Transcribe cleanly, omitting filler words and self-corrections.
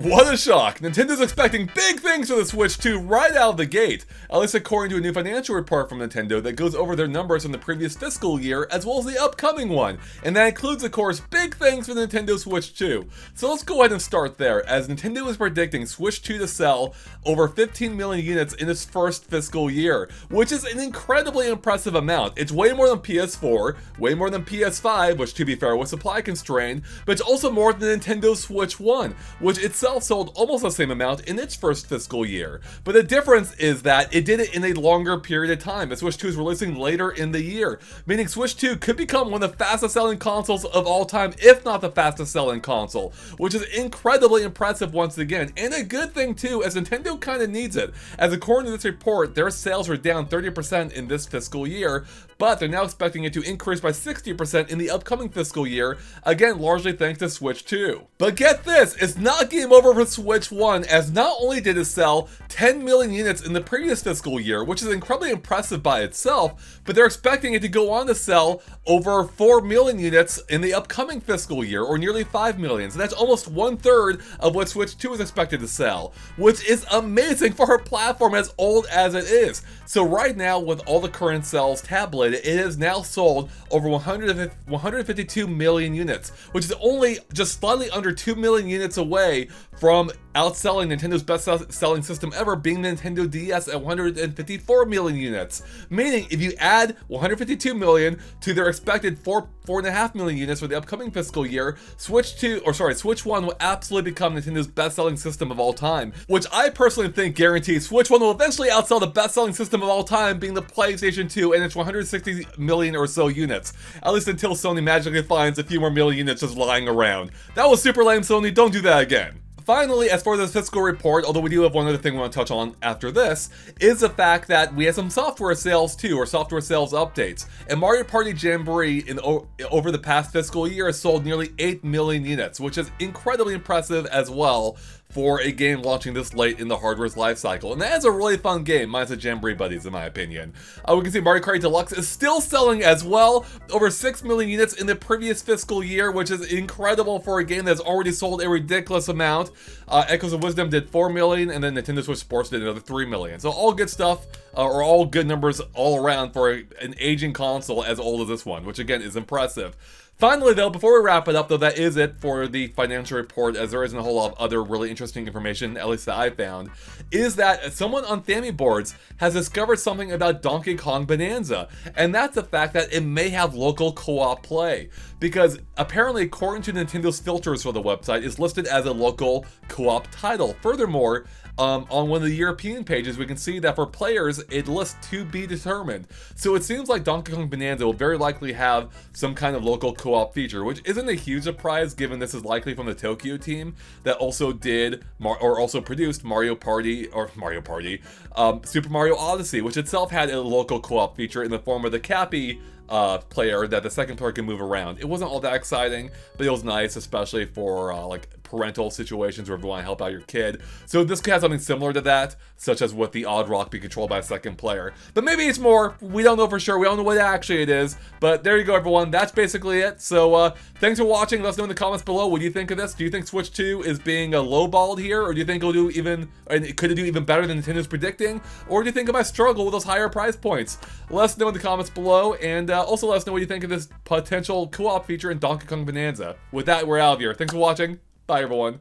What a shock! Nintendo's expecting big things for the Switch 2 right out of the gate, at least according to a new financial report from Nintendo that goes over their numbers from the previous fiscal year as well as the upcoming one, and that includes of course big things for the Nintendo Switch 2. So let's go ahead and start there, as Nintendo is predicting Switch 2 to sell over 15 million units in its first fiscal year, which is an incredibly impressive amount. It's way more than PS4, way more than PS5, which to be fair was supply constrained, but it's also more than the Nintendo Switch 1, which itself sold almost the same amount in its first fiscal year. But the difference is that it did it in a longer period of time. The Switch 2 is releasing later in the year, meaning Switch 2 could become one of the fastest selling consoles of all time, if not the fastest selling console, which is incredibly impressive once again, and a good thing too, as Nintendo kind of needs it, as according to this report, their sales were down 30% in this fiscal year, but they're now expecting it to increase by 60% in the upcoming fiscal year, again largely thanks to Switch 2. But get this, it's not game over for Switch 1, as not only did it sell 10 million units in the previous fiscal year, which is incredibly impressive by itself, but they're expecting it to go on to sell over 4 million units in the upcoming fiscal year, or nearly 5 million. So that's almost 1/3 of what Switch 2 is expected to sell, which is amazing for a platform as old as it is. So right now, with all the current sales tabulated, it has now sold over 152 million units, which is only just slightly under 2 million units away from outselling Nintendo's best-selling system ever, being the Nintendo DS at 154 million units. Meaning, if you add 152 million to their expected 4.5 million units for the upcoming fiscal year, Switch 1 will absolutely become Nintendo's best-selling system of all time, which I personally think guarantees Switch 1 will eventually outsell the best-selling system of all time, being the PlayStation 2 and its 160 million or so units, at least until Sony magically finds a few more million units just lying around. That was super lame, Sony, don't do that again. Finally, as far as the fiscal report, although we do have one other thing we want to touch on after this, is the fact that we have some software sales too, or software sales updates. And Mario Party Jamboree over the past fiscal year has sold nearly 8 million units, which is incredibly impressive as well for a game launching this late in the hardware's life cycle. And that is a really fun game, minus the Jamboree buddies in my opinion. We can see Mario Kart Deluxe is still selling as well, over 6 million units in the previous fiscal year, which is incredible for a game that's already sold a ridiculous amount. Echoes of Wisdom did 4 million, and then Nintendo Switch Sports did another 3 million. So all good stuff, or all good numbers all around for an aging console as old as this one, which again is impressive. Finally though, before we wrap it up though, that is it for the financial report, as there isn't a whole lot of other really interesting information, at least that I found, is that someone on Family Boards has discovered something about Donkey Kong Bananza, and that's the fact that it may have local co-op play, because apparently according to Nintendo's filters for the website, it's listed as a local co-op title. Furthermore, on one of the European pages, we can see that for players, it lists to be determined. So it seems like Donkey Kong Bananza will very likely have some kind of local co-op feature, which isn't a huge surprise given this is likely from the Tokyo team that also did, or also produced Super Mario Odyssey, which itself had a local co-op feature in the form of the Cappy player that the second player can move around. It wasn't all that exciting, but it was nice, especially for like parental situations where you want to help out your kid. So this could have something similar to that, such as with the Odd Rock being controlled by a second player. But maybe it's more, we don't know for sure, we don't know what actually it is, but there you go everyone, that's basically it. So thanks for watching, let us know in the comments below, what do you think of this? Do you think Switch 2 is being lowballed here, or do you think it'll do even, could it do even better than Nintendo's predicting? Or do you think it might struggle with those higher price points? Let us know in the comments below, and also let us know what you think of this potential co-op feature in Donkey Kong Bananza. With that, we're out of here. Thanks for watching. Bye, everyone.